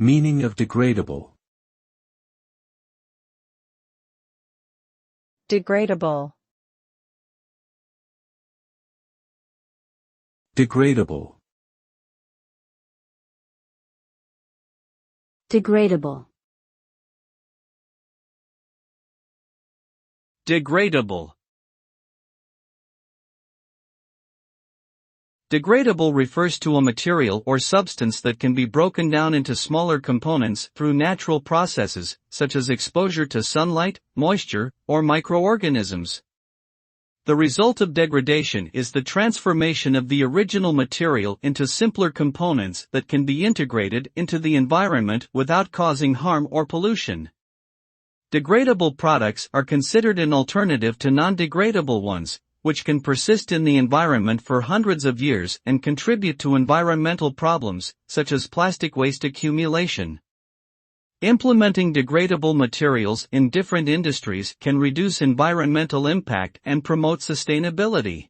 Meaning of degradable. Degradable. Degradable. Degradable. Degradable. Degradable refers to a material or substance that can be broken down into smaller components through natural processes, such as exposure to sunlight, moisture, or microorganisms. The result of degradation is the transformation of the original material into simpler components that can be integrated into the environment without causing harm or pollution. Degradable products are considered an alternative to non-degradable ones, which can persist in the environment for hundreds of years and contribute to environmental problems, such as plastic waste accumulation. Implementing degradable materials in different industries can reduce environmental impact and promote sustainability.